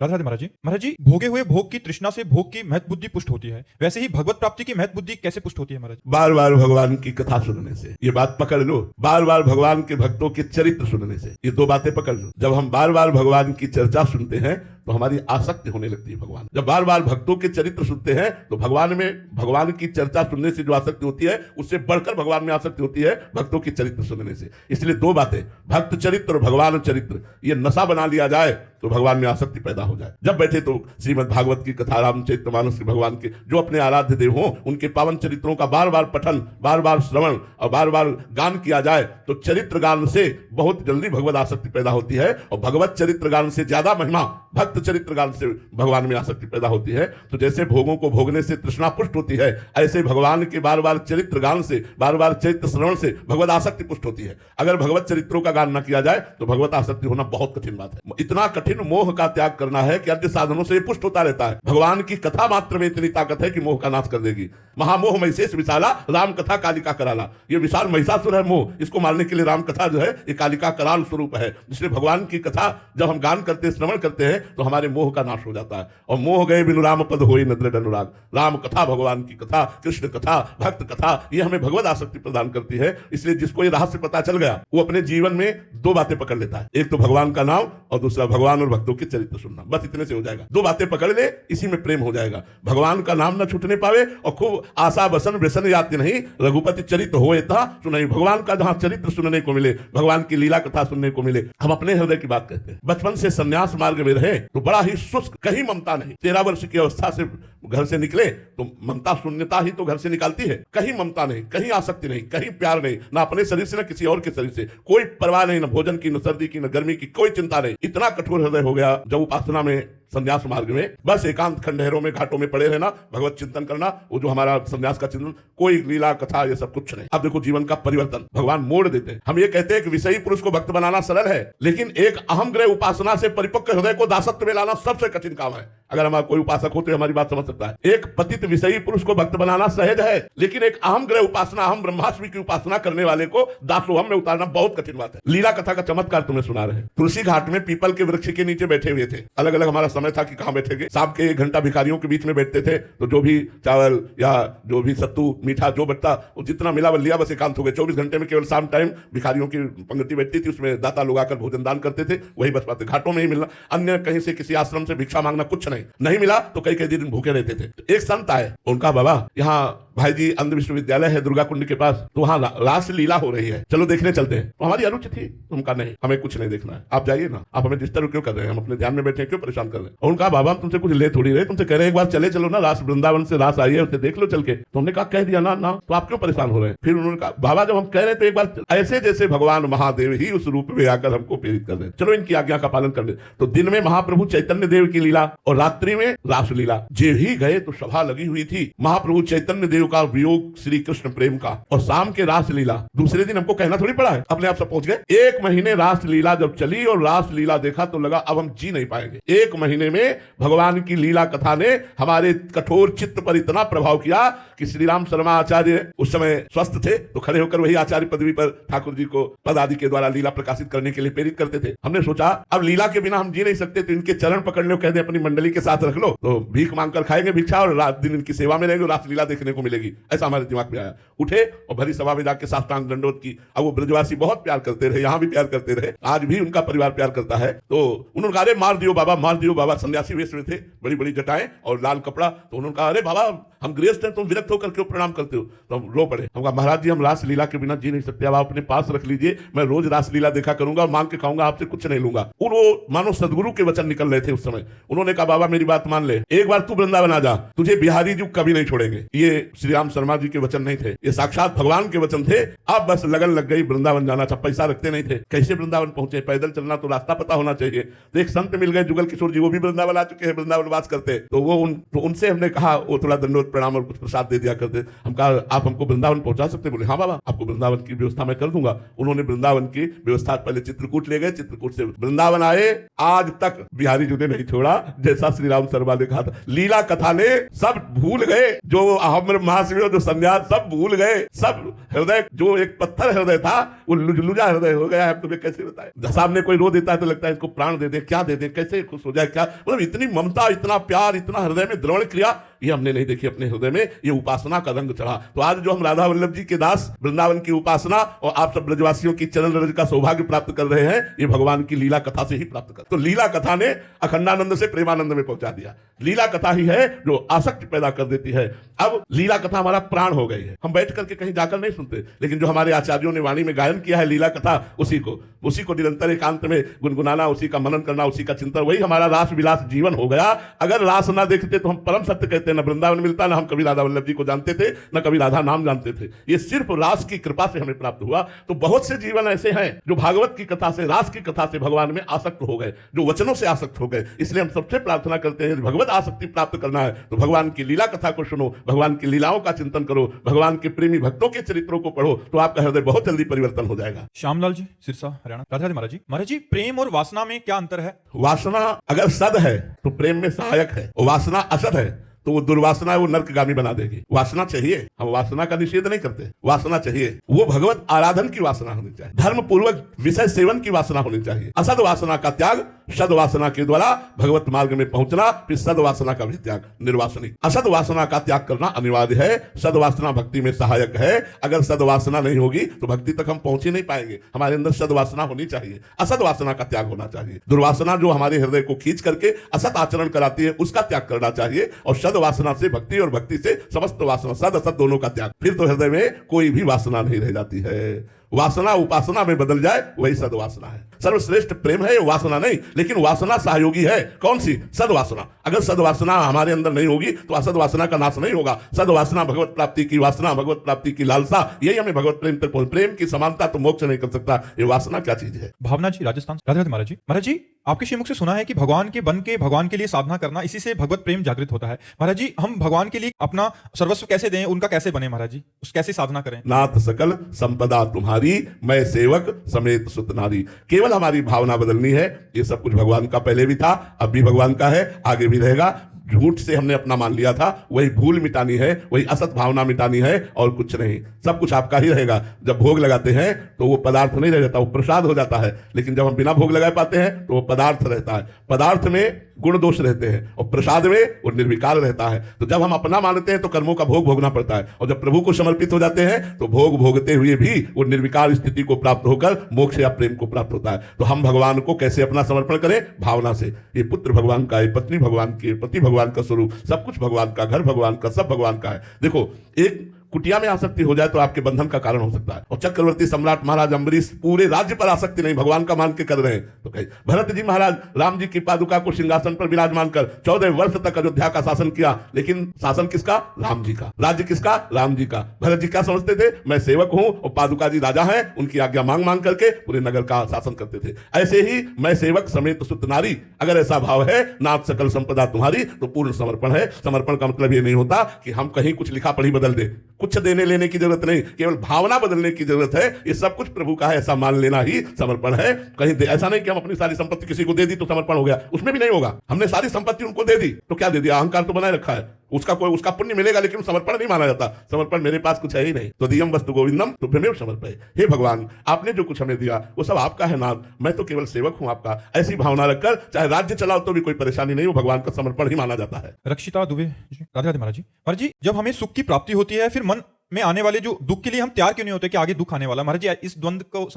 राधे राधे महाराज जी। महाराज जी, भोगे हुए भोग की तृष्णा से भोग की महत बुद्धि पुष्ट होती है, वैसे ही भगवत प्राप्ति की महत बुद्धि कैसे पुष्ट होती है महाराज? बार बार भगवान की कथा सुनने से, ये बात पकड़ लो, बार बार भगवान के भक्तों के चरित्र सुनने से, ये दो बातें पकड़ लो। जब हम बार बार भगवान की चर्चा सुनते हैं तो हमारी आसक्ति होने लगती है भगवान। जब बार बार भक्तों के चरित्र सुनते हैं तो भगवान की चर्चा सुनने से जो आसक्ति होती है उससे बढ़कर भगवान में आसक्ति होती है भक्तों के चरित्र सुनने से। इसलिए दो बातें, भक्त चरित्र और भगवान चरित्र, ये नशा बना लिया जाए तो भगवान में आसक्ति पैदा हो जाए। जब बैठे तो श्रीमद् भागवत की कथा, रामचरितमानस के भगवान के जो अपने आराध्य देव हों उनके पावन चरित्रों का बार बार पठन, बार बार श्रवण और बार बार गान किया जाए तो चरित्र गान से बहुत जल्दी भगवत आसक्ति पैदा होती है। और भगवत चरित्र गान से ज्यादा महिमा भक्त चरित्र गान से भगवान में आसक्ति पैदा होती है। तो जैसे भोगों को भोगने से तृष्णा पुष्ट होती है, ऐसे भगवान के बार बार चरित्र गान से, बार बार चरित्र श्रवण से भगवत आसक्ति पुष्ट होती है। अगर भगवत चरित्रों का गान न किया जाए तो भगवत आसक्ति होना बहुत कठिन बात है। इतना कठिन मोह का त्याग करना है कि अन्य साधनों से पुष्ट होता रहता है। भगवान की कथा मात्र में इतनी ताकत है कि मोह का नाश कर देगी। महामोह महिषेष विशाला, राम कथा कालिका कराला। ये विशाल महिषासुर है मोह, इसको मारने के लिए राम कथा जो है ये कालिका कराल स्वरूप है। इसलिए भगवान की कथा जब हम गान करते हैं, श्रवण करते हैं तो हमारे मोह का नाश हो जाता है। और मोह गए बिनु राम पद होई न दृढ़ अनुराग। राम कथा, भगवान की कथा, कृष्ण कथा, भक्त कथा, ये हमें भगवत आसक्ति प्रदान करती है। इसलिए जिसको ये रहस्य पता चल गया वो अपने जीवन में दो बातें पकड़ लेता है, एक तो भगवान का नाम और दूसरा भगवान और भक्तों के चरित्र सुनना। बस इतने से हो जाएगा। दो बातें पकड़ ले, इसी में प्रेम हो जाएगा। भगवान का नाम न छूटने पावे और खूब आशा बसन व्यसन याति नहीं, रघुपति चरित्र होए था सुनाई। भगवान का जहां चरित्र सुनने को मिले, भगवान की लीला कथा सुनने को मिले। हम अपने हृदय की बात कहते हैं। बचपन से संन्यास मार्ग में रहे तो बड़ा ही शुष्क, कहीं ममता नहीं। 13 वर्ष की अवस्था से घर से निकले तो ममता शून्यता ही तो घर से निकालती है। कहीं ममता नहीं, कहीं आसक्ति नहीं, कहीं प्यार नहीं, ना अपने शरीर से ना किसी और के शरीर से, कोई परवाह नहीं, ना भोजन की, न सर्दी की, न गर्मी की, कोई चिंता नहीं। इतना कठोर हृदय हो गया जब उपासना में, संन्यास मार्ग में बस एकांत खंडहरों में, घाटों में पड़े रहना, भगवत चिंतन करना, वो जो हमारा संन्यास का चिंतन, कोई लीला कथा ये सब कुछ नहीं। अब देखो जीवन का परिवर्तन भगवान मोड़ देते हैं। हम ये कहते हैं कि विषयी पुरुष को भक्त बनाना सरल है, लेकिन एक अहम ग्रह उपासना से परिपक्व हृदय को दासत्व में लाना सबसे कठिन काम है। अगर हमारा कोई उपासक हो तो हमारी बात समझ सकता है। एक पतित विषयी पुरुष को भक्त बनाना सहज है, लेकिन एक अहम ग्रह उपासना, अहम ब्रह्मास्मि की उपासना करने वाले को दासोहम में उतारना बहुत कठिन बात है। लीला कथा का चमत्कार तुम्हें सुना रहे हैं। तुलसी घाट में पीपल के वृक्ष के नीचे बैठे हुए थे। अलग अलग हमारा समय था कि कहां बैठेंगे। शाम के 1 घंटा भिखारियों के बीच में बैठते थे, तो जो भी चावल या जो भी सत्तू मीठा जो बचता वो जितना मिला वो लिया, बस एकांत हो गए। 24 घंटे में केवल शाम टाइम भिखारियों की पंक्ति बैठती थी, उसमें दाता लोग आकर भोजन दान करते थे, वही बच पाते। घाटों में ही मिलना, अन्य कहीं से किसी आश्रम से भिक्षा मांगना कुछ नहीं मिला तो कई कई दिन भूखे रहते थे। तो एक संत आए, उनका बाबा यहाँ भाई जी अंध विश्वविद्यालय है दुर्गा कुंड के पास, तो वहां रास लीला हो रही है, चलो देखने चलते हैं। तो हमारी अरुचि थी, उनका नहीं, हमें कुछ नहीं देखना है, आप जाइए ना, आप हमें डिस्टर्ब क्यों कर रहे हैं, हम अपने ध्यान में बैठे हैं, क्यों परेशान कर रहे हैं। और उनका बाबा हम तुमसे कुछ ले थोड़ी रहे, तुमसे कह रहे एक बार चले चलो ना, रास वृंदावन से रास आई है, उसे देख लो चल के। तो हमने कहा कह दिया ना तो आप क्यों परेशान हो रहे हैं। फिर उन्होंने कहा बाबा जब हम कह रहे तो एक बार ऐसे जैसे भगवान महादेव ही उस रूप में आकर हमको प्रेरित कर रहे, चलो इनकी आज्ञा का पालन कर ले। तो दिन में महाप्रभु चैतन्य देव की लीला और रात्रि में रास लीला। जे ही गए तो सभा लगी हुई थी, महाप्रभु चैतन्य देव का वियोग, श्री कृष्ण प्रेम का, और शाम के रास लीला। दूसरे दिन हमको कहना थोड़ी पड़ा है, अपने आप सब पहुंच गए। 1 महीने रास लीला जब चली और रास लीला देखा तो लगा अब हम जी नहीं पाएंगे। 1 महीने में भगवान की लीला कथा ने हमारे कठोर चित्त पर इतना प्रभाव किया कि श्री राम शर्मा आचार्य उस समय स्वस्थ थे तो खड़े होकर वही आचार्य पदवी पर ठाकुर जी को पद आदि के द्वारा लीला प्रकाशित करने के लिए प्रेरित करते थे। हमने सोचा अब लीला के बिना हम जी नहीं सकते, तो इनके चरण पकड़ लो, कह दे अपनी मंडली के साथ रख लो, तो भीख मांगकर खाएंगे भिक्षा और रात दिन इनकी सेवा में रहेंगे, रास लीला देखने को मिलेगी। ऐसा हमारे दिमाग में आया। उठे और भरी सभा में जाके साष्टांग दंडवत की। अब वो ब्रजवासी बहुत प्यार करते रहे, यहाँ भी प्यार करते रहे, आज भी उनका परिवार प्यार करता है। तो उन्होंने कहा अरे मार दियो बाबा, मार दियो बाबा। सन्यासी वेश में थे, बड़ी बड़ी जटाएं और लाल कपड़ा। तो उन्होंने कहा अरे बाबा हम गृहस्थ हैं, तुम विरक्त होकर क्यों प्रणाम करते हो। तो हम रो पड़े। हम कहा महाराज जी हम रास लीला के बिना जी नहीं सकते, अब आप अपने पास रख लीजिए, मैं रोज रास लीला देखा करूंगा, मांग के खाऊंगा, आपसे कुछ नहीं लूंगा। वो मानो सदगुरु के वचन निकल रहे थे उस समय। उन्होंने कहा बाबा मेरी बात मान ले, एक बार तू वृंदावन आ जा, तुझे बिहारी जी कभी नहीं छोड़ेंगे। ये श्री राम शर्मा जी के वचन नहीं थे, ये साक्षात भगवान के वचन थे। अब बस लगन लग गई, वृंदावन जाना था। पैसा रखते नहीं थे, कैसे वृंदावन पहुंचे, पैदल चलना तो रास्ता पता होना चाहिए। तो एक संत मिल गए जुगल किशोर जी, वो भी वृंदावन आ चुके हैं, वृंदावन वास करते। तो वो उनसे हमने कहा, वो थोड़ा दंडवत प्रणाम और कुछ प्रसाद दे दिया करते। हम कहा आप हमको वृंदावन पहुंचा सकते? बोले हाँ बाबा, आपको वृंदावन की व्यवस्था मैं कर दूंगा। उन्होंने वृंदावन की व्यवस्था, पहले चित्रकूट ले गए, चित्रकूट से वृंदावन आए। आज तक बिहारी जी ने नहीं छोड़ा, जैसा श्री राम शर्मा ने कहा था। लीला कथा ने सब भूल गए, जो अहम महाशिव, जो संन्यास, सब भूल गए। सब हृदय, जो एक पत्थर हृदय था वो लुजा हृदय हो गया है। तुम्हें कैसे बताए? सामने कोई रो देता है तो लगता है इसको प्राण दे दे, क्या दे दे, कैसे खुश हो जाए, क्या मतलब इतनी ममता, इतना प्यार, इतना हृदय में द्रवण क्रिया, ये हमने नहीं देखी अपने हृदय में। ये उपासना का रंग चढ़ा। तो आज जो हम राधा वल्लभ जी के दास, वृंदावन की उपासना और आप सब ब्रजवासियों की चरण रज का सौभाग्य प्राप्त कर रहे हैं, ये भगवान की लीला कथा से ही प्राप्त कर। तो लीला कथा ने अखंडानंद से प्रेमानंद में पहुंचा दिया। लीला कथा ही है जो आसक्ति पैदा कर देती है। अब लीला कथा हमारा प्राण हो गई है। हम बैठ करके कहीं जाकर नहीं सुनते, लेकिन जो हमारे आचार्यों ने वाणी में गायन किया है लीला कथा, उसी को निरंतर एकांत में गुनगुनाना, उसी का मनन करना, उसी का चिंतन, वही हमारा रास विलास जीवन हो गया। अगर रास ना देखते तो हम परम सत्य कहते, न वृंदावन मिलता, ना हम कभी राधा वल्लभ जी को जानते थे, न कभी राधा नाम जानते थे। ये सिर्फ रास की कृपा से हमें प्राप्त हुआ। तो बहुत से जीवन ऐसे हैं जो भागवत की कथा से, रास की कथा से भगवान में आसक्त हो गए, जो वचनों से आसक्त हो गए। इसलिए हम सबसे प्रार्थना करते हैं, भगवत आसक्ति प्राप्त करना है तो भगवान की लीला कथा को सुनो, भगवान की लीलाओं का चिंतन करो, भगवान के प्रेमी भक्तों के चरित्रों को पढ़ो, तो आपका हृदय बहुत जल्दी परिवर्तन हो जाएगा। श्यामलाल जी, सिरसा, हरियाणा। राधे राधे महाराज जी। महाराज जी, प्रेम और वासना में क्या अंतर है? वासना अगर सद है तो प्रेम में सहायक है, और वासना असद है तो वो दुर्वासना है, वो नरकगामी बना देगी। वासना चाहिए, हम वासना का निषेध नहीं करते, वासना चाहिए। वो भगवत आराधन की वासना होनी चाहिए, धर्म पूर्वक विषय सेवन की वासना होनी चाहिए। असद वासना का त्याग, सद वासना के द्वारा भगवत मार्ग में पहुंचना, फिर सद वासना का भी त्याग, निर्वासनिक। असद वासना का त्याग करना अनिवार्य है। सद वासना भक्ति में सहायक है। अगर सद वासना नहीं होगी तो भक्ति तक हम पहुंच ही नहीं पाएंगे। हमारे अंदर सद वासना होनी चाहिए, असद वासना का त्याग होना चाहिए। दुर्वासना जो हमारे हृदय को खींच करके असत आचरण कराती है, उसका त्याग करना चाहिए। और सद वासना से भक्ति, और भक्ति से समस्त वासना, सद असत दोनों का त्याग, फिर तो हृदय में कोई भी वासना नहीं रह जाती है। वासना उपासना में बदल जाए, वही सदवासना है। सर्वश्रेष्ठ प्रेम है, वासना नहीं। लेकिन वासना सहयोगी है। कौन सी? सदवासना। अगर सदवासना हमारे अंदर नहीं होगी तो असद वासना का नाश नहीं होगा। सदवासना भगवत प्राप्ति की वासना, भगवत प्राप्ति की लालसा, यही हमें भगवत प्रेम तक पहुंच। प्रेम की समानता तो मोक्ष नहीं कर सकता। ये वासना क्या चीज है? भावना जी, राजस्थान। राधे राधे महाराज जी। महाराज जी, आपके श्रीमुख से सुना है कि भगवान के बन के भगवान के लिए साधना करना, इसी से भगवत प्रेम जागृत होता है। महाराज जी, हम भगवान के लिए अपना सर्वस्व कैसे दें, उनका कैसे बने महाराज जी? उस कैसे साधना करें? नाथ सकल संपदा तुम्हारी, मैं सेवक समेत सुत नारी। केवल हमारी भावना बदलनी है। ये सब कुछ भगवान का पहले भी था, अब भी भगवान का है, आगे भी रहेगा। झूठ से हमने अपना मान लिया था, वही भूल मिटानी है, वही असत भावना मिटानी है, और कुछ नहीं। सब कुछ आपका ही रहेगा। जब भोग लगाते हैं तो वो पदार्थ नहीं रह जाता, वो प्रसाद हो जाता है। लेकिन जब हम बिना भोग लगा पाते हैं तो वो पदार्थ रहता है। पदार्थ में गुण दोष रहते हैं और प्रसाद में वो निर्विकार रहता है। तो जब हम अपना मानते हैं तो कर्मों का भोग भोगना पड़ता है, और जब प्रभु को समर्पित हो जाते हैं तो भोग भोगते हुए भी वो निर्विकार स्थिति को प्राप्त होकर मोक्ष या प्रेम को प्राप्त होता है। तो हम भगवान को कैसे अपना समर्पण करें? भावना से। ये पुत्र भगवान का है, पत्नी भगवान की, पति भगवान का स्वरूप, सब कुछ भगवान का, घर भगवान का, सब भगवान का है। देखो, एक कुटिया में आसक्ति हो जाए तो आपके बंधन का कारण हो सकता है। और चक्रवर्ती सम्राट महाराज अम्बरीश पूरे राज्य पर आसक्ति नहीं, भगवान का मान के कर रहे हैं। तो कहीं भरत जी महाराज राम जी की पादुका को सिंहासन पर विराजमान कर 14 वर्ष तक अयोध्या का शासन किया। लेकिन शासन किसका? राम जी का। राज्य किसका? राम जी का। भरत जी क्या समझते थे? मैं सेवक हूं और पादुका जी राजा हैं, उनकी आज्ञा मांग मांग करके पूरे नगर का शासन करते थे। ऐसे ही मैं सेवक समेत सुत नारी, अगर ऐसा भाव है, नाथ सकल संपदा तुम्हारी, तो पूर्ण समर्पण है। समर्पण का मतलब ये नहीं होता कि हम कहीं कुछ लिखा पढ़ी बदल दे, कुछ देने लेने की जरूरत नहीं, केवल भावना बदलने की जरूरत है। ये सब कुछ प्रभु का है, ऐसा मान लेना ही समर्पण है। कहीं ऐसा नहीं कि हम अपनी सारी संपत्ति किसी को दे दी तो समर्पण हो गया, उसमें भी नहीं होगा। हमने सारी संपत्ति उनको दे दी तो क्या दे दिया? अहंकार तो बनाए रखा है। उसका पुण्य मिलेगा, लेकिन समर्पण नहीं माना जाता। समर्पण मेरे पास कुछ है ही नहीं। तो दियम वस्तु गोविंदम तुभ्यमेव समर्पय। हे भगवान, आपने जो कुछ हमें दिया वो सब आपका है नाथ, मैं तो केवल सेवक हूं आपका। ऐसी भावना रखकर चाहे राज्य चलाओ तो भी कोई परेशानी नहीं हो, भगवान का समर्पण ही माना जाता है। रक्षिता दुबे जी। राधे राधे महाराज जी। महाराज जी, जब हमें सुख की प्राप्ति होती है, फिर मन में आने वाले जो दुख के लिए हम तैयार क्यों नहीं होते कि आगे दुख आने वाला? महाराज जी, इस द्वंद को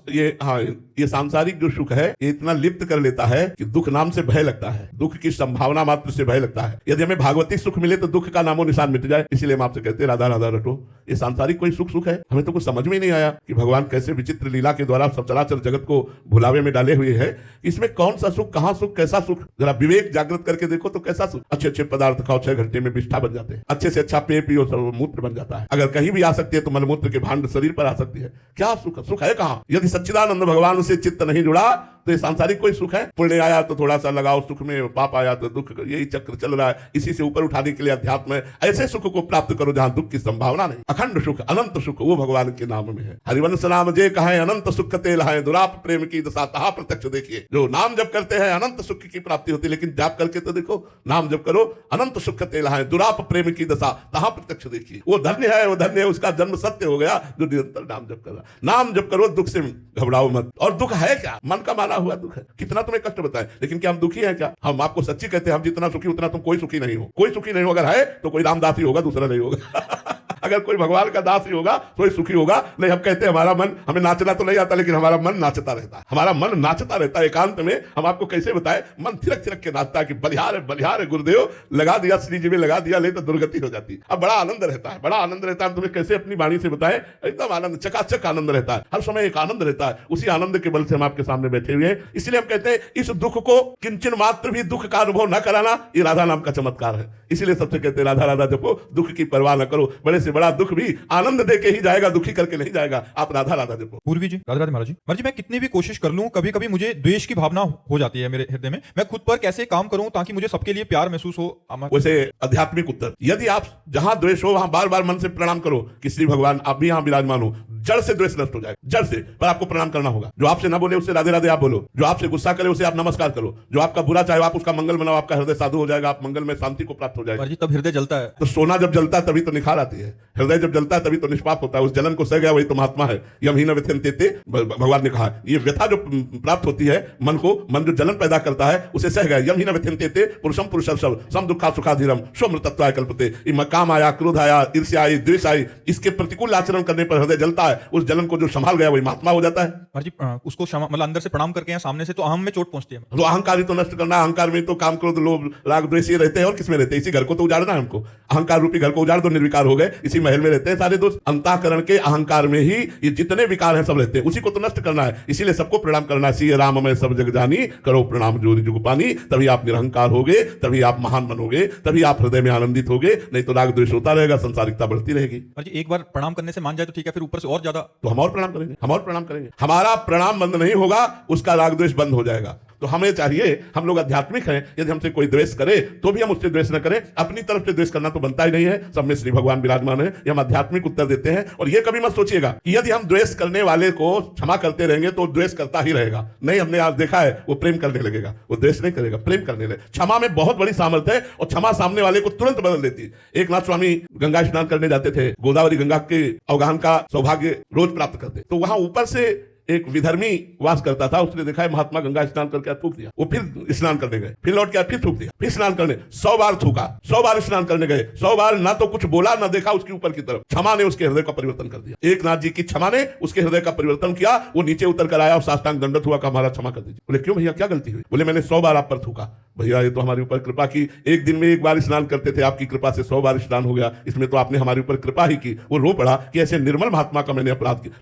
ये सांसारिक जो सुख है ये इतना लिप्त कर लेता है कि दुख नाम से भय लगता है, दुख की संभावना मात्र से भय लगता है। यदि हमें भागवती सुख मिले तो दुख का नामो निशान मिट जाए। इसीलिए हम आपसे कहते हैं राधा राधा रटो। ये सांसारिक कोई सुख है? हमें तो कुछ समझ में नहीं आया कि भगवान कैसे विचित्र लीला के द्वारा सब चराचर जगत को भुलावे में डाले हुए है। इसमें कौन सा सुख, कहां सुख, कैसा सुख? जरा विवेक जागृत करके देखो तो कैसा सुख। अच्छे अच्छे पदार्थ खाओ, 6 घंटे में विष्ठा बन जाते हैं। अच्छे से अच्छा पेय पियो, मूत्र बन जाता है। अगर कहीं भी आ सकती है तो मलमूत्र के भांड शरीर पर आ सकती है। क्या सुख? सुख है कहां? यदि सच्चिदानंद भगवान से चित्त नहीं जुड़ा तो ये सांसारिक कोई सुख है? पुण्य आया तो थोड़ा सा लगाओ सुख में, पाप आया तो दुख, यही चक्र चल रहा है। इसी से ऊपर उठाने के लिए अध्यात्म है। ऐसे सुख को प्राप्त करो जहां दुख की संभावना नहीं। अखंड सुख, अनंत सुख वो भगवान के नाम में है। हरिवंश नाम जे कहे अनंत सुख तेल है, दुराप प्रेम की दशा तहा प्रत्यक्ष देखिए। जो नाम जप करते हैं अनंत सुख की प्राप्ति होती है, लेकिन जाप करके तो देखो, नाम जप करो, अनंत सुख तेल है, दुराप प्रेम की दशा तहा प्रत्यक्ष देखिए। वो धन्य है, वो धन्य है, उसका जन्म सत्य हो गया जो निरंतर नाम जप कर रहा। नाम जप करो, दुख से घबराओ मत। और दुख है क्या? मन का माना हुआ दुख है। कितना तुम्हें कष्ट बताए, लेकिन क्या हम दुखी हैं क्या? हम आपको सच्ची कहते हैं, हम जितना सुखी उतना तुम कोई सुखी नहीं हो। कोई सुखी नहीं हो, अगर है तो कोई रामदास ही होगा, दूसरा नहीं होगा। अगर कोई भगवान का दास ही होगा तो ही सुखी होगा। नहीं, हम कहते हैं हमारा मन, हमें नाचना तो नहीं आता, लेकिन हमारा मन नाचता रहता है। हमारा मन नाचता रहता है एकांत में। हम आपको कैसे बताएं, मन थिरक थिरक के नाचता है कि बलिहार है गुरुदेव, लगा दिया श्री जी में, लगा दिया, नहीं तो दुर्गति हो जाती। अब बड़ा आनंद रहता है, बड़ा आनंद रहता है। तुम्हें कैसे अपनी वाणी से बताएं, एकदम आनंद, चकाचक आनंद रहता है। हर समय एक आनंद रहता है। उसी आनंद के बल से हम आपके सामने बैठे हुए हैं। इसलिए हम कहते हैं इस दुख को किंचन मात्र भी दुख का अनुभव न कराना, ये राधा नाम का चमत्कार है। इसीलिए सबसे कहते हैं राधा राधा जपो, दुख की परवाह न करो। बड़े से बड़ा दुख भी आनंद दे के ही जाएगा, दुखी करके नहीं जाएगा। आप राधा राधा जपो। पूर्वी जी, राधे राधे महाराज जी। महाराज जी, मैं कितनी भी कोशिश कर लूं, कभी कभी मुझे द्वेष की भावना हो जाती है मेरे हृदय में। मैं खुद पर कैसे काम करूं ताकि मुझे सबके लिए प्यार महसूस हो? वैसे आध्यात्मिक उत्तर, यदि आप जहां द्वेष हो वहां बार बार मन से प्रणाम करो कि श्री भगवान आप भी यहां विराजमान हो। जड़ से द्वेष नष्ट हो जाएगा, जड़ से। पर आपको प्रणाम करना होगा। जो आपसे ना बोले उससे राधे राधे आप बोलो। जो आपसे गुस्सा करे उसे आप नमस्कार करो। जो आपका बुरा चाहे आप उसका मंगल बनाओ। आपका हृदय साधु हो जाएगा, आप मंगल में शांति को प्राप्त हो जाएगा। जी, तब हृदय जलता है। तो सोना जब जलता है तभी तो निखार आती है। हृदय जब जलता है तभी तो निष्पाप होता है। उस जलन को सह गया वही तो महात्मा है। यमहीन व्यथ्यन्ते, भगवान ने कहा। ये व्यथा जो प्राप्त होती है मन को, मन जो जलन पैदा करता है उसे सह गया। यमहीन व्यथ्यन्ते पुरुषम पुरुषर्षभ सम दुखा सुखाधीरम स्वमृतत्वाय कल्पते। काम आया, क्रोध आया, ईर्ष्या आई, द्वेष आई, इसके प्रतिकूल आचरण करने पर हृदय जलता है। उस जलन को जो संभाल गया वही महात्मा हो जाता है। जी, उसको मतलब अंदर से प्रणाम करके या सामने से तो अहम में चोट पहुंचती है। तो अहंकार ही तो नष्ट करना। अहंकार में तो काम, क्रोध, लोभ, राग, द्वेष ये रहते हैं। और किसमें रहते हैं? इसी घर को तो उजाड़ना है हमको। अहंकार रूपी घर को उजाड़ दो, निर्विकार हो गए। इसी महल में रहते हैं सारे दोस्त। अंतःकरण के अहंकार में ही ये जितने विकार हैं सब रहते हैं। उसी को तो नष्ट करना है। इसीलिए सबको प्रणाम करना है। सीए राम में सब जग जानी, करो प्रणाम जोरी जुग पानी। तभी आप निरहंकार होगे, तभी आप महान बनोगे, तभी आप हृदय में आनंदित होगे। नहीं तो राग द्वेष होता रहेगा, संसारिकता बढ़ती रहेगी। एक बार प्रणाम करने से मान जाए तो ठीक है, फिर ऊपर से और ज्यादा तो हम और प्रणाम करेंगे, हम और प्रणाम करेंगे। हमारा प्रणाम बंद नहीं होगा, उसका राग द्वेष बंद हो जाएगा। तो हमें चाहिए, हम लोग आध्यात्मिक हैं, यदि हमसे कोई द्वेष करे तो भी हम उससे द्वेष न करें। अपनी तरफ से द्वेष करना तो बनता ही नहीं है। सब में श्री भगवान विराजमान है। ये हम आध्यात्मिक उत्तर देते हैं। और ये कभी मत सोचिएगा कि यदि हम द्वेष करने वाले को क्षमा करते रहेंगे तो द्वेष करता ही रहेगा। नहीं, हमने आज देखा है वो प्रेम करने लगेगा, वो द्वेष नहीं करेगा, प्रेम करने लगेगा। क्षमा में बहुत बड़ी सामर्थ्य है और क्षमा सामने वाले को तुरंत बदल देती है। एक नाथ स्वामी गंगा स्नान करने जाते थे। गोदावरी गंगा के अवगाहन का सौभाग्य रोज प्राप्त करते। तो वहां ऊपर से एक विधर्मी वास करता था। उसने देखा है महात्मा गंगा स्नान करके थूक दिया। वो फिर स्नान करने गए, फिर लौट के फिर थूक दिया, फिर स्नान करने 100 बार थूका, 100 बार स्नान करने गए, 100 बार ना तो कुछ बोला ना देखा उसके ऊपर की तरफ। क्षमा ने उसके हृदय का परिवर्तन कर दिया। एक नाथ जी की क्षमा ने उसके हृदय का परिवर्तन किया। वो नीचे उतर कर आया और साष्टांग दंडवत हुआ, हमारा क्षमा कर दीजिए। बोले क्यों भैया, क्या गलती हुई? बोले मैंने 100 बार आप पर थूका। भैया ये तो हमारे ऊपर कृपा की। एक दिन में एक बार स्नान करते थे, आपकी कृपा से 100 बार स्नान हो गया। इसमें तो आपने हमारे ऊपर कृपा ही की। वो रो पड़ा कि ऐसे निर्मल महात्मा का मैंने अपराध किया।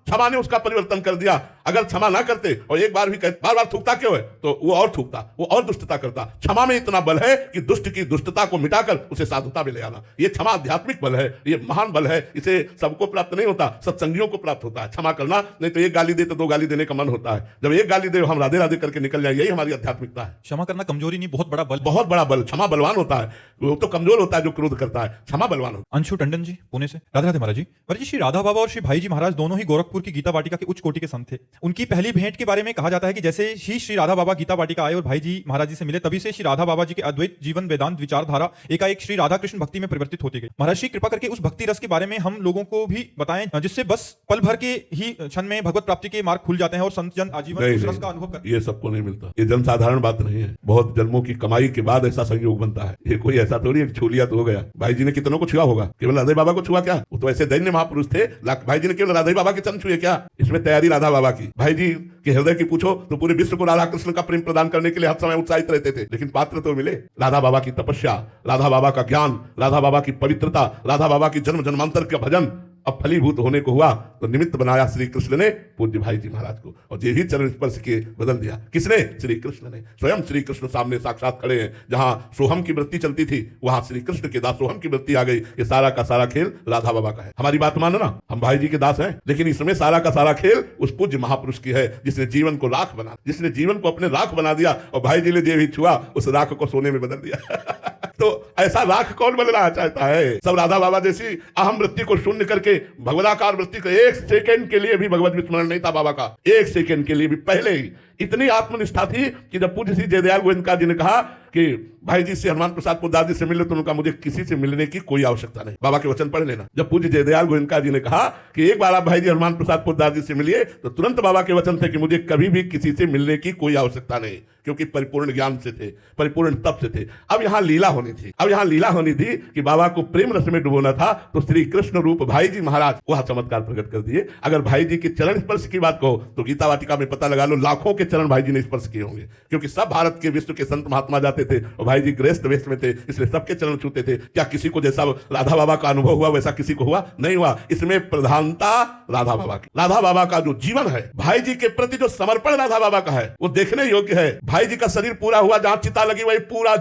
क्षमा ने उसका परिवर्तन कर दिया। अगर क्षमा ना करते और एक बार भी बार बार थूकता क्यों है, तो वो और थूकता, वो और दुष्टता करता। क्षमा में इतना बल है कि दुष्ट की दुष्टता को मिटाकर उसे साधुता में ले आना। ये क्षमा आध्यात्मिक बल है, ये महान बल है। इसे सबको प्राप्त नहीं होता, सत्संगियों को प्राप्त होता है क्षमा करना। नहीं तो एक गाली दे तो 2 गाली देने का मन होता है। जब एक गाली दे हम राधे राधे करके निकल जाए, यही हमारी आध्यात्मिकता है। क्षमा करना कमजोरी नहीं, बहुत बड़ा बल, बहुत बड़ा बल। क्षमा बलवान होता है, वो तो कमजोर होता है जो क्रोध करता है। क्षमा बलवान होता है। अंशु टंडन जी, पुणे से। राधे राधे महाराज जी। महाराज जी, श्री राधा बाबा और श्री भाई जी महाराज दोनों ही गोरखपुर की गीता वाटिका के उच्च कोटि के संत थे। उनकी पहली भेंट के बारे में कहा जाता है कि जैसे ही श्री राधा बाबा गीता वाटिका आए और भाई जी महाराज जी से मिले, तभी से श्री राधा बाबा जी के अद्वैत जीवन वेदांत विचारधारा एकाएक श्री राधा कृष्ण भक्ति में परिवर्तित होती गई। महाराज श्री कृपा करके उस भक्ति रस के बारे में हम लोगों को भी बताएं, जिससे बस पल भर के ही क्षण में भगवत प्राप्ति के मार्ग खुल जाते हैं और संत जन आजीवन उस रस का अनुभव करते हैं। ये सबको नहीं मिलता, ये जन साधारण बात नहीं है। बहुत जन्मों की कमाई के बाद ऐसा संयोग बनता है। ये कोई ऐसा थोड़ी एक छू लिया तो हो गया। भाई जी ने कितनों को छुआ होगा, केवल राधे बाबा को छुआ क्या? वो तो ऐसे दैन्य महापुरुष थे। भाई जी ने केवल राधे बाबा के चरण छुए क्या? इसमें तैयारी राधा बाबा की। भाई जी के हृदय की पूछो तो पूरे विश्व को राधा कृष्ण का प्रेम प्रदान करने के लिए हर समय उत्साहित रहते थे। लेकिन पात्र तो मिले। राधा बाबा की तपस्या, राधा बाबा का ज्ञान, राधा बाबा की पवित्रता, राधा बाबा की जन्म जन्मांतर का भजन, अब फलीभूत होने को हुआ तो निमित्त बनाया श्री कृष्ण ने पूज्य भाई जी महाराज को, और ये ही चरण स्पर्श के बदल दिया। किसने? श्री कृष्ण ने। स्वयं श्री कृष्ण सामने साक्षात खड़े हैं। जहां सोहम की वृत्ति चलती थी वहां श्री कृष्ण के दास सोहम की वृत्ति आ गई। ये सारा का सारा खेल राधा बाबा का है। हमारी बात मानो ना, हम भाई जी के दास हैं, लेकिन इसमें सारा का सारा खेल उस पूज्य महापुरुष की है जिसने जीवन को राख बना, जिसने जीवन को अपने राख बना दिया, और भाई जी ने जो भी छुआ उस राख को सोने में बदल दिया। तो ऐसा राख कौन बनना चाहता है? सब राधा बाबा जैसी अहम वृत्ति को शून्य करके भगवदाकार वृत्ति को, एक सेकंड के लिए भी भगवत विस्मरण नहीं था बाबा का, एक सेकंड के लिए भी। पहले ही इतनी आत्मनिष्ठा थी कि जब पूज्य श्री जयदयाल गोविंदका जी ने कहा कि भाई जी से हनुमान प्रसाद पोद्दार जी से मिले, तो उनका मुझे किसी से मिलने की कोई आवश्यकता नहीं, बाबा के वचन पढ़ लेना। जब पूज्य जयदयाल गोविंदका जी ने कहा कि एक बार आप भाई जी हनुमान प्रसाद पोद्दार जी से मिलिए, तो तुरंत बाबा के वचन थे कि मुझे कभी भी किसी से मिलने की कोई आवश्यकता नहीं, क्योंकि परिपूर्ण ज्ञान से थे, परिपूर्ण तप से थे। अब यहां लीला होनी थी, अब यहां लीला होनी थी कि बाबा को प्रेम रस में डुबोना था, तो श्री कृष्ण रूप भाई जी महाराज वह चमत्कार प्रकट कर दिए। अगर भाई जी के चरण स्पर्श की बात कहो तो गीता वाटिका में पता लगा लो लाखों के चरण भाई जी ने स्पर्श किए होंगे, क्योंकि सब भारत के विश्व के संत महात्मा जाते थे और भाई जी गृहस्थ वेश में थे, इसलिए सबके चरण छूते थे। क्या किसी को जैसा राधा बाबा का अनुभव हुआ वैसा किसी को हुआ? नहीं हुआ। इसमें प्रधानता राधा बाबा की। राधा बाबा का जो जीवन है, भाई जी के प्रति जो समर्पण राधा बाबा का है, वो देखने योग्य है। भाई जी का शरीर पूरा हुआ, जहां चिता लगी वही पूरा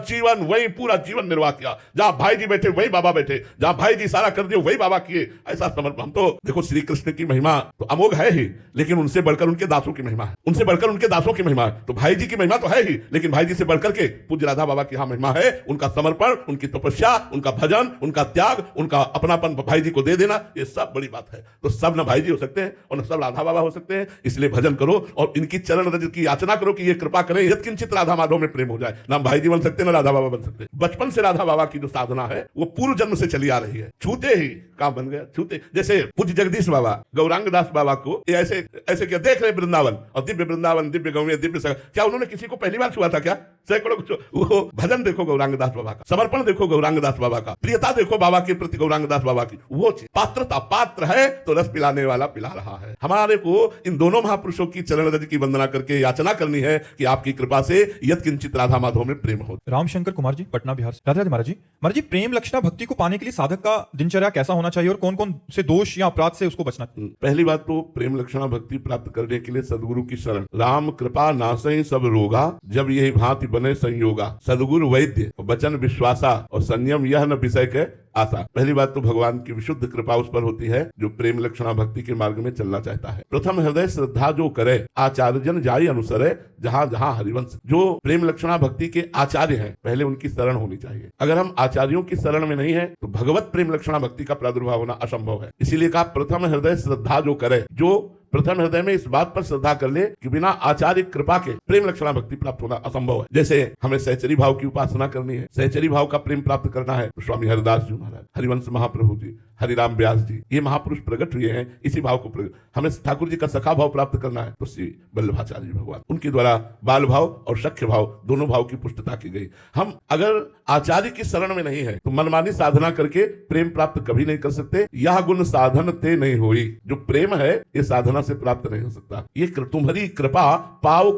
जीवन निर्वाह किया। जहां भाई जी बैठे वही बाबा बैठे, जहां भाई जी सारा कर दिए वही बाबा किए। ऐसा समर्पण। हम तो देखो श्री कृष्ण की महिमा तो अमोघ है ही, लेकिन उनसे बढ़कर उनके दासों की महिमा है, उनसे बढ़कर उनके दासों की महिमा है। तो भाई जी की महिमा तो है ही, लेकिन भाई जी से बढ़कर के पूज्य राधा बाबा की यहां महिमा है। उनका समर्पण, उनकी तपस्या, उनका भजन, उनका त्याग, उनका अपनापन भाई जी को दे देना, ये सब बड़ी बात है। तो सब न भाई जी हो सकते हैं और न सब राधा बाबा हो सकते हैं। इसलिए भजन करो और इनकी चरण रज की याचना करो कि ये कृपा करें, यत्किंचित राधा माधव में प्रेम हो जाए। ना भाई जी बन सकते ना राधा बाबा बन सकते। बचपन से राधा बाबा की जो साधना है वो पूर्व जन्म से चली आ रही है। छूते ही काम बन गया, छूते। जैसे पूज्य जगदीश बाबा गौरांग दास बाबा को ऐसे ऐसे क्या देख रहे वृंदावन, और दिव्य वृंदावन, दिव्य गौवे, दिव्य सगा, क्या उन्होंने किसी को पहली बार छुआ था क्या? सैकड़ों वो भजन देखो गौरांग दास बाबा का, समर्पण देखो गौरांग दास बाबा का, प्रियता देखो बाबा के प्रति गौरांग दास बाबा की। वो चीज पात्रता, पात्र है तो रस पिलाने वाला पिला रहा है। हमारे को इन दोनों महापुरुषों की चरण रज की वंदना करके याचना करनी है कि आपकी कृपा से यत्किंचित राधा माधव में प्रेम हो। रामशंकर कुमार जी, पटना बिहार से। राधे राधे महाराज जी। महाराज जी, प्रेम लक्षणा भक्ति को पाने के लिए साधक का दिनचर्या कैसा होना चाहिए और कौन कौन से दोष या अपराध से उसको बचना? पहली बात तो प्रेम लक्षणा भक्ति प्राप्त करने के लिए सदगुरु की शरण। राम कृपा नासई सब रोगा, जब यही भांति बने संयोगा। सदगुरु वैद्य वचन विश्वासा, और संयम यह न विषय के आशा। पहली बात तो भगवान की विशुद्ध कृपा उस पर होती है जो प्रेम लक्षणा भक्ति के मार्ग में चलना चाहता है। प्रथम हृदय श्रद्धा जो करे, आचार्य जन जाई अनुसरे, जहां जहां हरिवंश। जो प्रेम लक्षणा भक्ति के आचार्य हैं, पहले उनकी शरण होनी चाहिए। अगर हम आचार्यों की शरण में नहीं है तो भगवत प्रेम लक्षणा भक्ति का प्रादुर्भाव होना असंभव है। इसीलिए कहा प्रथम हृदय श्रद्धा जो करे। जो प्रथम हृदय में इस बात पर श्रद्धा कर ले कि बिना आचार्य कृपा के प्रेम लक्षणा भक्ति प्राप्त होना असंभव है। जैसे हमें सहचरी भाव की उपासना करनी है, सहचरी भाव का प्रेम प्राप्त करना है, तो स्वामी हरिदास जी महाराज, हरिवंश महाप्रभु जी, हरिराम व्यास जी, ये महापुरुष प्रकट हुए हैं इसी भाव को प्रकट। हमें ठाकुर जी का सखा भाव प्राप्त करना है तो श्री वल्लभाचार्य जी भगवान, उनके द्वारा बाल भाव और सख्य भाव दोनों भाव की पुष्टता की गई। हम अगर आचार्य की शरण में नहीं है तो मनमानी साधना करके प्रेम प्राप्त कभी नहीं कर सकते। यह गुण साधन ते नहीं हुई। जो प्रेम है ये साधना से प्राप्त नहीं हो सकता। ये तुम्हारी कृपा पाओ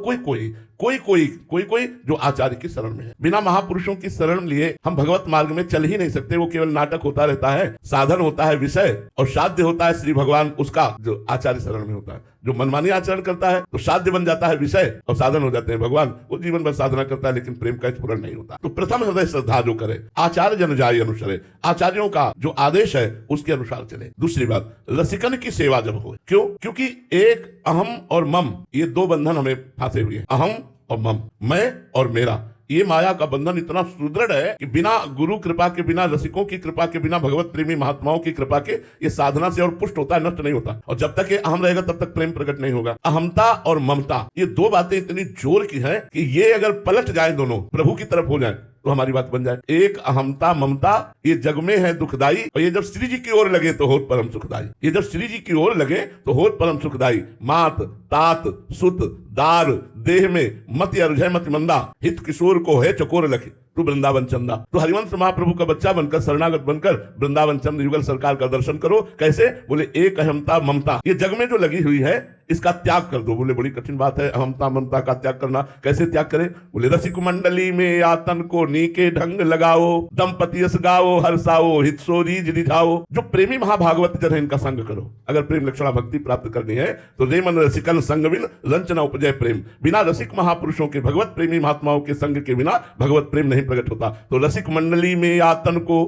कोई जो आचार्य की शरण में है। बिना महापुरुषों की शरण लिए हम भगवत मार्ग में चल ही नहीं सकते। वो केवल नाटक होता रहता है, साधन होता है विषय, और साध्य होता है श्री भगवान उसका जो आचार्य शरण में होता है। जो मनमानी आचरण करता है तो साध्य बन जाता है विषय और साधन हो जाते हैं भगवान। वो जीवन भर साधना करता है लेकिन प्रेम का स्फुरण नहीं होता। तो प्रथम हृदय श्रद्धा जो करे, आचार्य जन जाय अनुसरे, आचार्यों का जो आदेश है उसके अनुसार चले। दूसरी बात, रसिकन की सेवा जब हो। क्यों? क्योंकि एक अहम और मम, ये दो बंधन हमें फांसे हुए हैं। अहम और मम, मैं और मेरा, ये माया का बंधन इतना सुदृढ़ है कि बिना गुरु कृपा के, बिना रसिकों की कृपा के, बिना भगवत प्रेमी महात्माओं की कृपा के ये साधना से और पुष्ट होता है, नष्ट नहीं होता। और जब तक ये अहम रहेगा तब तक प्रेम प्रकट नहीं होगा। अहमता और ममता, ये दो बातें इतनी जोर की हैं कि ये अगर पलट जाए, दोनों प्रभु की तरफ हो जाए तो हमारी बात बन जाए। एक अहमता ममता ये जग में है दुखदाई, और ये जब श्री जी की ओर लगे तो होत परम सुखदाई। ये जब श्री जी की ओर लगे तो होत परम सुखदाई। मात तात सुत दार देह में मत अरुझय मत मंदा, हित किशोर को है चकोर लखे तू वृंदावन चंदा। तो हरिवंश महाप्रभु का बच्चा बनकर, शरणागत बनकर वृंदावन चंद्र युगल सरकार का दर्शन करो। कैसे? बोले एक अहमता ममता, ये जग में जो लगी हुई है इसका त्याग कर दो। बोले बड़ी कठिन बात है अहमता ममता का त्याग करना, कैसे त्याग करें? बोले रसिक मंडली में आतन को नीके ढंग लगाओ, दंपति यस गाओ हर्षाओ हित सो रीझ रिझाओ। जो प्रेमी महाभागवत जन है इनका संग करो। अगर प्रेम लक्षणा भक्ति प्राप्त करनी है तो रे मन रसिकन संग बिन रंचना उपजय प्रेम। बिना रसिक महापुरुषों के, भगवत प्रेमी महात्माओं के संग के बिना भगवत प्रेम नहीं प्रकट होता। तो रसिक मंडली में या तन को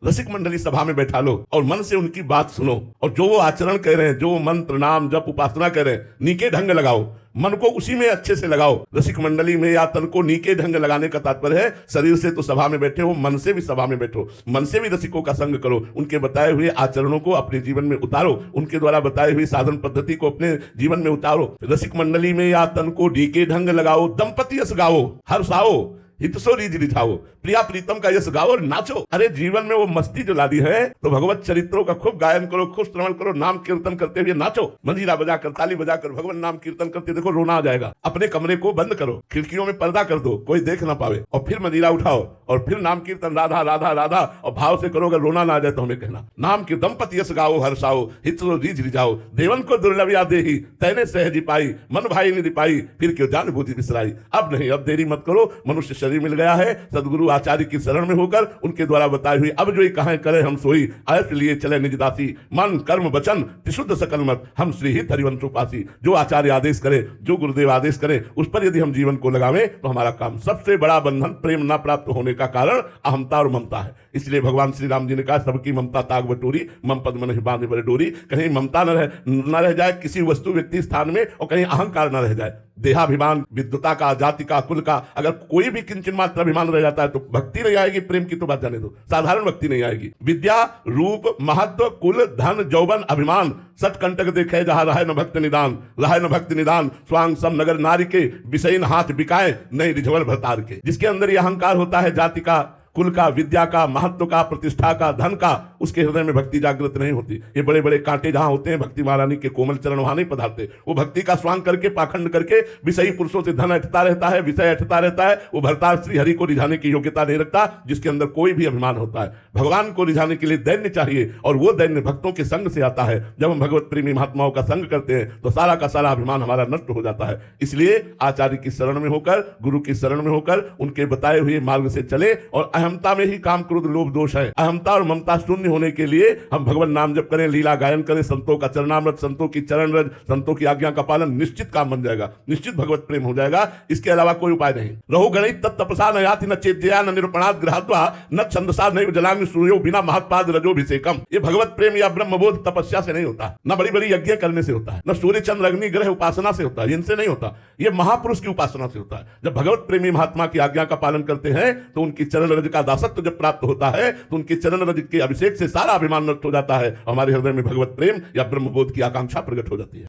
रसिक मंडली सभा में बैठा लो और मन से उनकी बात सुनो, और जो वो आचरण कह रहे हैं, जो मंत्र नाम जप उपासना कह रहे हैं, नीके ढंग लगाओ, मन को उसी में अच्छे से लगाओ। रसिक मंडली में या तन को नीके ढंग लगाने का तात्पर्य है शरीर से तो सभा में बैठे हो, मन से भी सभा में बैठो, मन से भी रसिकों का संग करो। उनके बताए हुए आचरणों को अपने जीवन में उतारो, उनके द्वारा बताए हुए साधन पद्धति को अपने जीवन में उतारो। रसिक मंडली में या तन को नीके ढंग लगाओ, दंपति यश गाओ हर्षाओ हित सो रीझ रिझाओ। प्रिया प्रीतम का यश गाओ और नाचो। अरे जीवन में वो मस्ती जो ला दी है तो भगवत चरित्रों का खूब गायन करो, खूब श्रवण करो, नाम कीर्तन करते हुए नाचो। मंजीरा बजाकर ताली बजाकर भगवान नाम कीर्तन करते देखो रोना आ जाएगा। अपने कमरे को बंद करो, खिड़कियों में पर्दा कर दो, कोई देख ना पावे, और फिर मंजीरा उठाओ और फिर नाम कीर्तन राधा राधा राधा और भाव से करो। अगर रोना ना आ जाए तो हमें कहना। नाम के दंपति यश गाओ हर्षाओ हित सो रीझ रिझाओ। देवन को दुर्लभिया देही तैने सहजी पाई, मन भाई निधि पाई फिर क्यों जान बूझी बिसराई। अब नहीं, अब देरी मत करो। मनुष्य शरीर मिल गया है, सदगुरु आचार्य की शरण में होकर उनके द्वारा बताई हुई अब जो कहा करे हम सोई, ऐसे लिए चले निज दासी, मन कर्म वचन त्रिशुद्ध सकल मत, हम श्री हित हरिवंश उपासी। जो आचार्य आदेश करे, जो गुरुदेव आदेश करे, उस पर यदि हम जीवन को लगावें तो हमारा काम। सबसे बड़ा बंधन प्रेम न प्राप्त होने का कारण अहमता और ममता है। इसलिए भगवान श्री राम जी ने कहा सबकी ममता ताग बटोरी, मम पद मन बांधे बड़े डोरी। कहीं ममता न रह जाए किसी वस्तु व्यक्ति स्थान में, और कहीं अहंकार न रह जाए। देहाभिमान, विद्वता का, जाति का, कुल का, अगर कोई भी किंचन मात्र अभिमान रह जाता है तो भक्ति नहीं आएगी। प्रेम की तो बात जाने दो, साधारण भक्ति नहीं आएगी। विद्या रूप महत्व कुल धन जौबन अभिमान सटकंटक देखे जहां रहे न भक्त निदान, रहे न भक्त निदान स्वांग सम नगर नारी के, विषयन हाथ बिकाए नहीं रिझवल भरतार के। जिसके अंदर यह अहंकार होता है जाति का, कुल का, विद्या का, महत्व का, प्रतिष्ठा का, धन का, उसके हृदय में भक्ति जागृत नहीं होती। ये बड़े बड़े कांटे जहां होते हैं भक्ति महारानी के कोमल चरण वहां नहीं पधारते। वो भक्ति का स्वांग करके पाखंड करके विषयी पुरुषों से धन अटता रहता है, विषय अटता रहता है। वो भरतार श्री हरि को रिझाने की योग्यता नहीं रखता, जिसके अंदर कोई भी अभिमान होता है। भगवान को रिझाने के लिए दैन्य चाहिए, और वो दैन्य भक्तों के संग से आता है। जब हम भगवत प्रेमी महात्माओं का संग करते हैं तो सारा का सारा अभिमान हमारा नष्ट हो जाता है। इसलिए आचार्य की शरण में होकर, गुरु की शरण में होकर उनके बताए हुए मार्ग से चले। और अहमता में ही काम क्रोध लोभ दोष है। अहमता और ममता शून्य होने के लिए हम भगवान नाम जप करें, लीला गायन करें, संतों का चरणामृत, संतों की चरण रज, संतों की आज्ञा का पालन, निश्चित काम बन जाएगा, निश्चित भगवत प्रेम हो जाएगा। इसके अलावा कोई उपाय नहीं। रहो गणित तत्तपसा न याति न चेत्या न निरूपणात् ग्रहात्वा न छंदसा नैव जलामि सूर्यो बिना महत्पाद रजोभिषेकम। ये भगवत प्रेम या ब्रह्मबोध तपस्या से नहीं होता, न बड़ी बड़ी यज्ञ करने से होता है, न सूर्य चंद्र अग्नि ग्रह उपासना से होता है, इनसे नहीं होता। ये महापुरुष की उपासना से होता है। जब भगवत प्रेमी महात्मा की आज्ञा का पालन करते हैं तो उनकी चरण रज का दासत्व जब प्राप्त होता है तो उनके चरण रज के अभिषेक से सारा अभिमान नष्ट हो जाता है। हमारे हृदय में भगवत प्रेम या ब्रह्मबोध की आकांक्षा प्रकट हो जाती है।